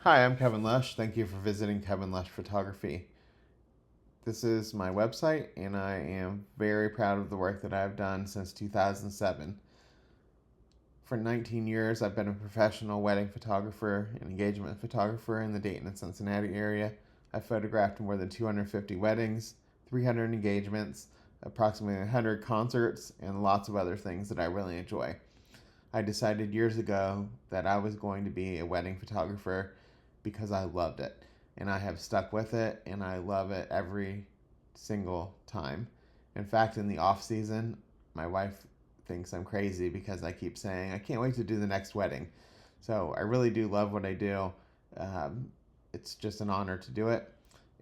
Hi, I'm Kevin Lush. Thank you for visiting Kevin Lush Photography. This is my website, and I am very proud of the work that I've done since 2007. For 19 years, I've been a professional wedding photographer and engagement photographer in the Dayton and Cincinnati area. I've photographed more than 250 weddings, 300 engagements, approximately 100 concerts, and lots of other things that I really enjoy. I decided years ago that I was going to be a wedding photographer because I loved it. And I have stuck with it, and I love it every single time. In fact, in the off season, my wife thinks I'm crazy because I keep saying, I can't wait to do the next wedding. So I really do love what I do. It's just an honor to do it.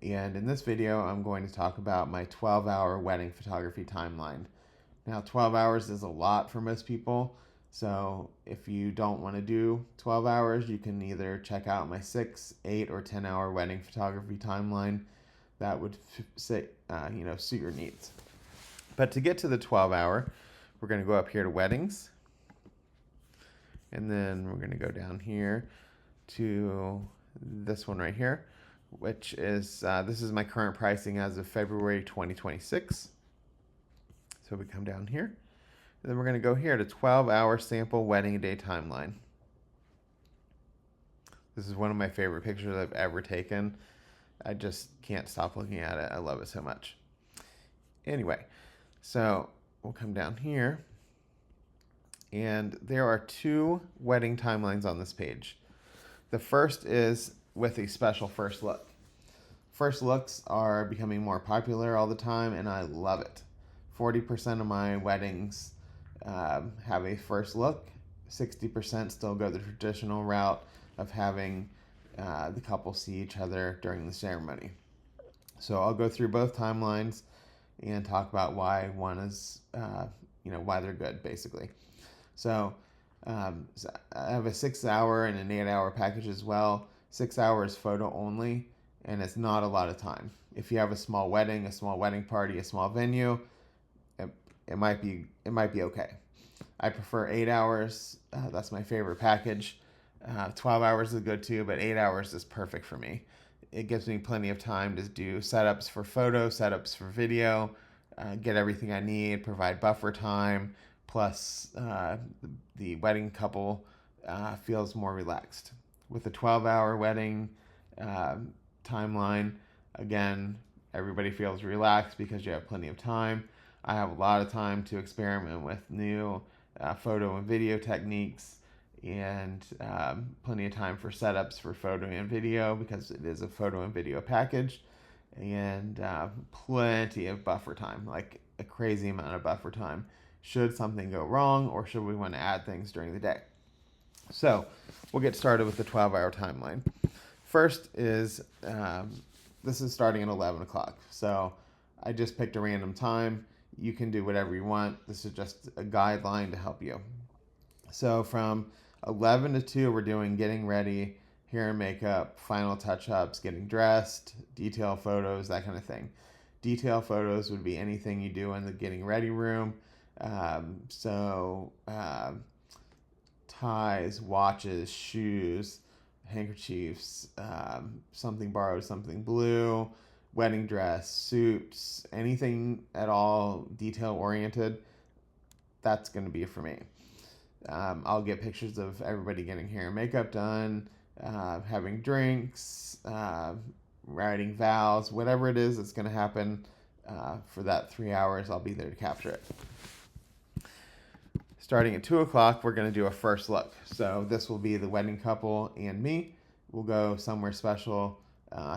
And in this video, I'm going to talk about my 12-hour wedding photography timeline. Now, 12 hours is a lot for most people. So if you don't want to do 12 hours, you can either check out my 6, 8, or 10-hour wedding photography timeline. That would suit your needs. But to get to the 12-hour, we're going to go up here to weddings. And then we're going to go down here to this one right here, which is, this is my current pricing as of February 2026. So we come down here. And then we're going to go here to 12-hour sample wedding day timeline. This is one of my favorite pictures I've ever taken. I just can't stop looking at it. I love it so much. Anyway, so we'll come down here. And there are 2 wedding timelines on this page. The first is with a special first look. First looks are becoming more popular all the time, and I love it. 40% of my weddings have a first look. 60% still go the traditional route of having the couple see each other during the ceremony. So I'll go through both timelines and talk about why one is, why they're good, basically. So I have a 6-hour and an 8-hour package as well. 6 hours photo only, and it's not a lot of time. If you have a small wedding party, a small venue, it might be okay. I prefer 8 hours. That's my favorite package. 12 hours is good too, but 8 hours is perfect for me. It gives me plenty of time to do setups for photo, setups for video, get everything I need, provide buffer time, plus the wedding couple feels more relaxed. With a 12-hour wedding timeline, again, everybody feels relaxed because you have plenty of time. I have a lot of time to experiment with new photo and video techniques, and plenty of time for setups for photo and video because it is a photo and video package, and plenty of buffer time, like a crazy amount of buffer time, should something go wrong or should we want to add things during the day. So we'll get started with the 12-hour timeline. First is, this is starting at 11 o'clock. So I just picked a random time. You can do whatever you want. This is just a guideline to help you. So from 11 to 2, we're doing getting ready, hair and makeup, final touch-ups, getting dressed, detail photos, that kind of thing. Detail photos would be anything you do in the getting ready room. Ties, watches, shoes, handkerchiefs, something borrowed, something blue, wedding dress, suits, anything at all detail oriented, that's going to be for me. I'll get pictures of everybody getting hair and makeup done, having drinks, writing vows, whatever it is that's going to happen for that 3 hours, I'll be there to capture it. Starting at 2 o'clock, we're going to do a first look. So this will be the wedding couple and me. We'll go somewhere special,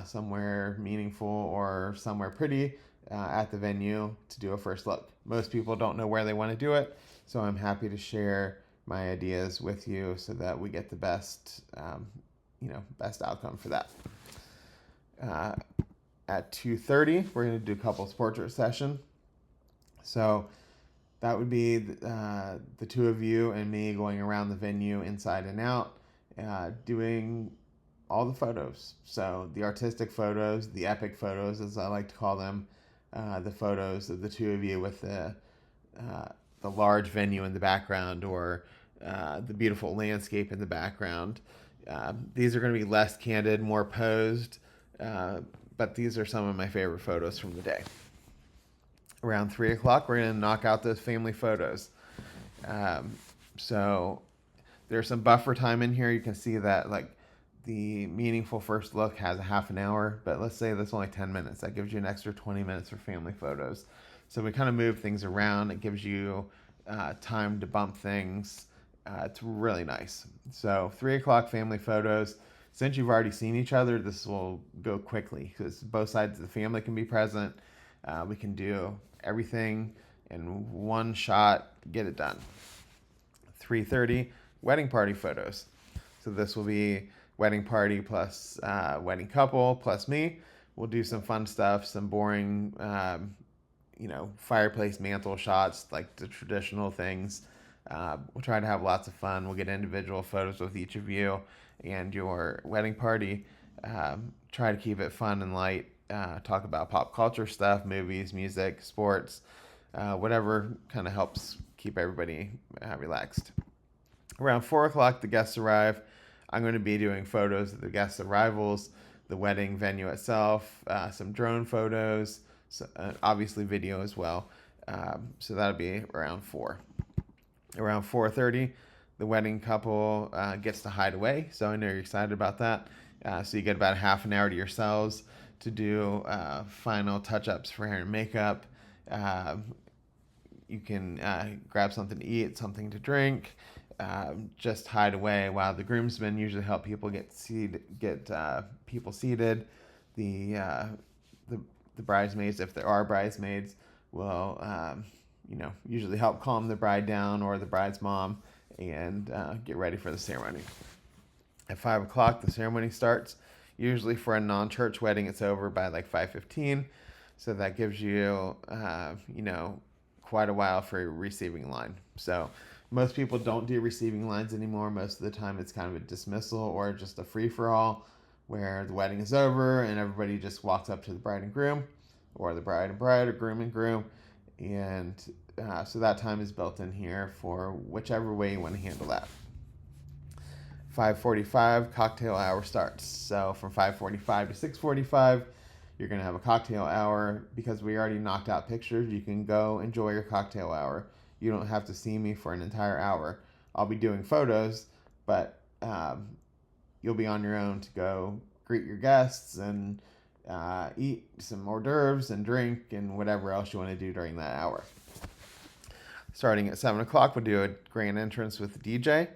somewhere meaningful, or somewhere pretty at the venue to do a first look. Most people don't know where they want to do it, so I'm happy to share my ideas with you so that we get the best outcome for that. At 2:30, we're going to do couples portrait session. So that would be the two of you and me going around the venue inside and out, doing all the photos. So the artistic photos, the epic photos, as I like to call them, the photos of the two of you with the large venue in the background, or the beautiful landscape in the background, These are going to be less candid, more posed, but these are some of my favorite photos from the day. Around 3 o'clock, we're going to knock out those family photos. So there's some buffer time in here. You can see that like the meaningful first look has a half an hour, but let's say that's only 10 minutes. That gives you an extra 20 minutes for family photos. So we kind of move things around. It gives you time to bump things. It's really nice. So 3 o'clock family photos. Since you've already seen each other, this will go quickly because both sides of the family can be present. We can do everything in one shot, get it done. 3:30, wedding party photos. So this will be wedding party plus wedding couple plus me. We'll do some fun stuff, some boring, fireplace mantle shots, like the traditional things. We'll try to have lots of fun. We'll get individual photos with each of you and your wedding party. Try to keep it fun and light. Talk about pop culture stuff, movies, music, sports, whatever kind of helps keep everybody relaxed. Around 4 o'clock, the guests arrive. I'm going to be doing photos of the guests' arrivals, the wedding venue itself, some drone photos, obviously video as well. So that'll be around 4. Around 4:30, the wedding couple gets to hide away. So I know you're excited about that. So you get about half an hour to yourselves to do final touch-ups for hair and makeup. You can grab something to eat, something to drink. Just hide away while the groomsmen usually help people get people seated. The bridesmaids, if there are bridesmaids, will usually help calm the bride down or the bride's mom and get ready for the ceremony. At 5 o'clock, the ceremony starts. Usually for a non-church wedding, it's over by like 5:15. So that gives you, quite a while for a receiving line. So most people don't do receiving lines anymore. Most of the time it's kind of a dismissal or just a free-for-all where the wedding is over and everybody just walks up to the bride and groom, or the bride and bride, or groom and groom. And so that time is built in here for whichever way you want to handle that. 5:45, cocktail hour starts. So from 5:45 to 6:45, you're going to have a cocktail hour. Because we already knocked out pictures, you can go enjoy your cocktail hour. You don't have to see me for an entire hour. I'll be doing photos, but you'll be on your own to go greet your guests and eat some hors d'oeuvres and drink and whatever else you want to do during that hour. Starting at 7 o'clock, we'll do a grand entrance with the DJ.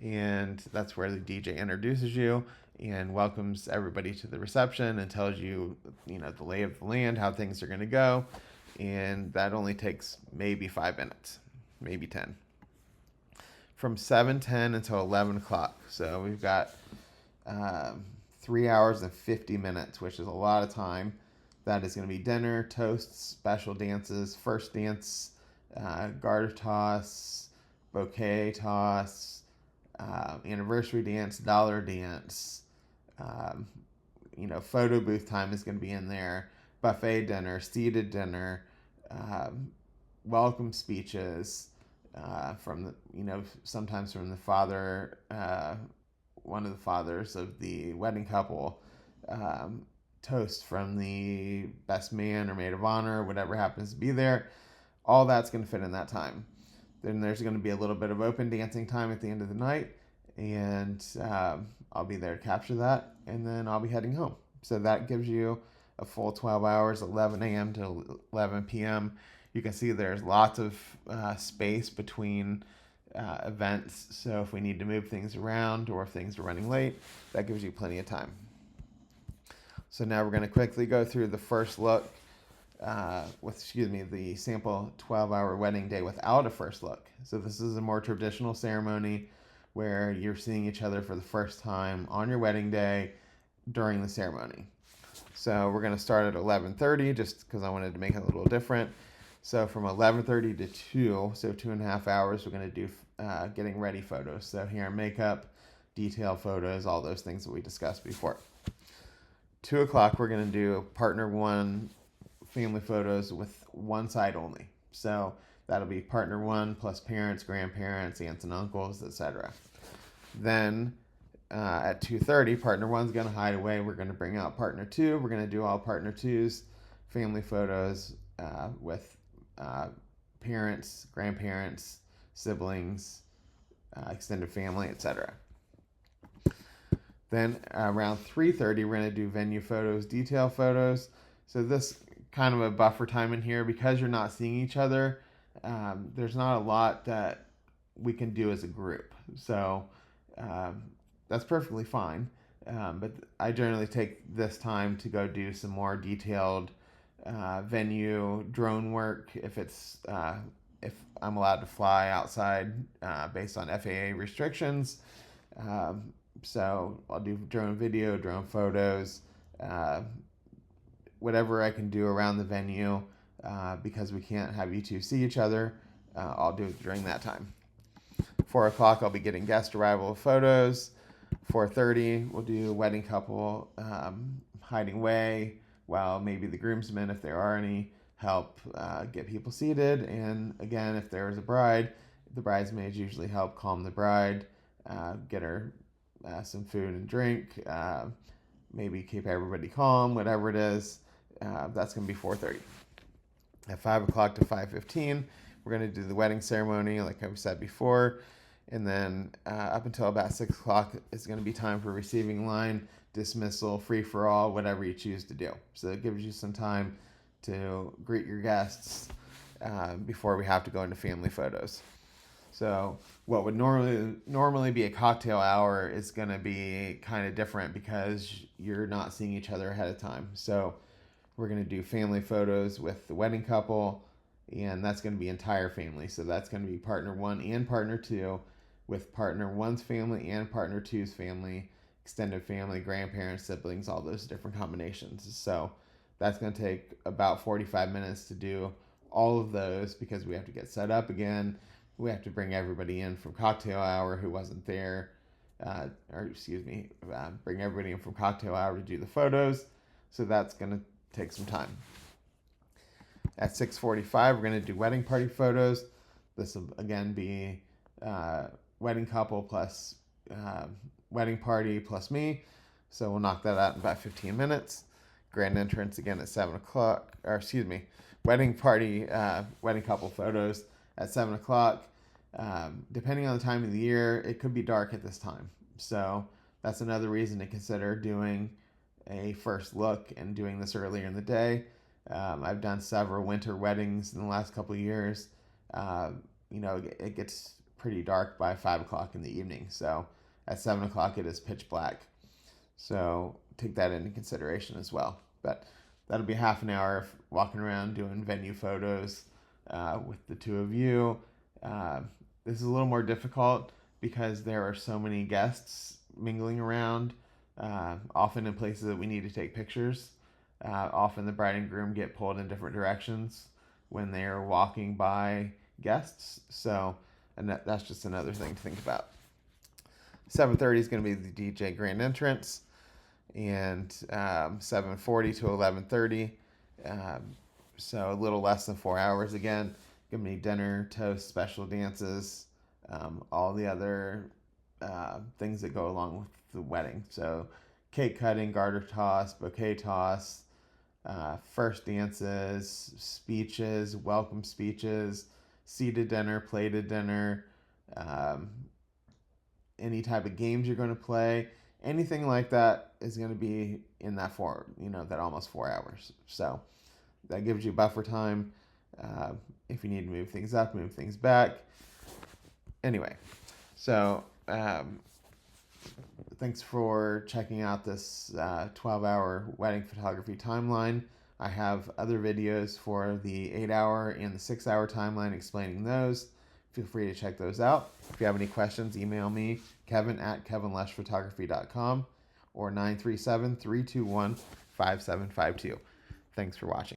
And that's where the DJ introduces you and welcomes everybody to the reception and tells you, the lay of the land, how things are going to go. And that only takes maybe 5 minutes, maybe 10. From 7:10 until 11 o'clock. So we've got 3 hours and 50 minutes, which is a lot of time. That is going to be dinner, toasts, special dances, first dance, garter toss, bouquet toss, anniversary dance, dollar dance, photo booth time is going to be in there, buffet dinner, seated dinner, welcome speeches from sometimes from the father, one of the fathers of the wedding couple, toast from the best man or maid of honor, whatever happens to be there. All that's going to fit in that time. Then there's going to be a little bit of open dancing time at the end of the night, and I'll be there to capture that, and then I'll be heading home. So that gives you a full 12 hours, 11 a.m. to 11 p.m. You can see there's lots of space between events, so if we need to move things around or if things are running late, that gives you plenty of time. So now we're going to quickly go through the first look the sample 12-hour wedding day without a first look. So this is a more traditional ceremony where you're seeing each other for the first time on your wedding day during the ceremony. So we're going to start at 11:30 just because I wanted to make it a little different. So from 11:30 to 2, so 2.5 hours, we're going to do getting ready photos. So hair and makeup, detail photos, all those things that we discussed before. 2 o'clock, we're going to do partner one family photos with one side only. So that'll be partner one plus parents, grandparents, aunts and uncles, etc. Then at 2:30, partner one's going to hide away. We're going to bring out partner two. We're going to do all partner twos, family photos with parents, grandparents, siblings, extended family, etc. Then around 3:30, we're going to do venue photos, detail photos. So this kind of a buffer time in here because you're not seeing each other. There's not a lot that we can do as a group. So that's perfectly fine. But I generally take this time to go do some more detailed venue drone work if I'm allowed to fly outside based on FAA restrictions. So I'll do drone video, drone photos, whatever I can do around the venue because we can't have you two see each other. I'll do it during that time. 4 o'clock, I'll be getting guest arrival photos. 4:30, we'll do wedding couple hiding away while maybe the groomsmen, if there are any, help get people seated. And again, if there is a bride, the bridesmaids usually help calm the bride, get her some food and drink, maybe keep everybody calm, whatever it is. That's going to be 4:30. At 5 o'clock to 5:15, we're going to do the wedding ceremony, like I've said before. And then up until about 6 o'clock, it's going to be time for receiving line, dismissal, free-for-all, whatever you choose to do. So it gives you some time to greet your guests before we have to go into family photos. So what would normally be a cocktail hour is going to be kind of different because you're not seeing each other ahead of time. So we're going to do family photos with the wedding couple, and that's going to be entire family. So that's going to be partner one and partner two, with partner one's family and partner two's family, extended family, grandparents, siblings, all those different combinations. So that's going to take about 45 minutes to do all of those because we have to get set up again. We have to bring everybody in from cocktail hour who wasn't there, bring everybody in from cocktail hour to do the photos. So that's going to take some time. At 6:45, we're going to do wedding party photos. This will again be wedding couple plus wedding party plus me. So we'll knock that out in about 15 minutes. Grand entrance again at 7 o'clock, wedding party, wedding couple photos at 7 o'clock. Depending on the time of the year, it could be dark at this time. So that's another reason to consider doing a first look and doing this earlier in the day. I've done several winter weddings in the last couple of years. It gets pretty dark by 5 o'clock in the evening. So at 7 o'clock, it is pitch black. So take that into consideration as well. But that'll be half an hour of walking around doing venue photos with the two of you. This is a little more difficult because there are so many guests mingling around, often in places that we need to take pictures. Often the bride and groom get pulled in different directions when they are walking by guests. So, and that's just another thing to think about. 7:30 is going to be the DJ grand entrance, and 7:40 to 11:30. So a little less than 4 hours again. Going to be dinner, toast, special dances, all the other things that go along with the wedding. So cake cutting, garter toss, bouquet toss, first dances, speeches, welcome speeches, seated dinner, plated dinner, any type of games you're going to play, anything like that is going to be in that that almost 4 hours. So that gives you buffer time if you need to move things up, move things back. Anyway, so thanks for checking out this 12-hour wedding photography timeline. I have other videos for the 8-hour and the 6-hour timeline explaining those. Feel free to check those out. If you have any questions, email me, kevin@kevinlushphotography.com or 937-321-5752. Thanks for watching.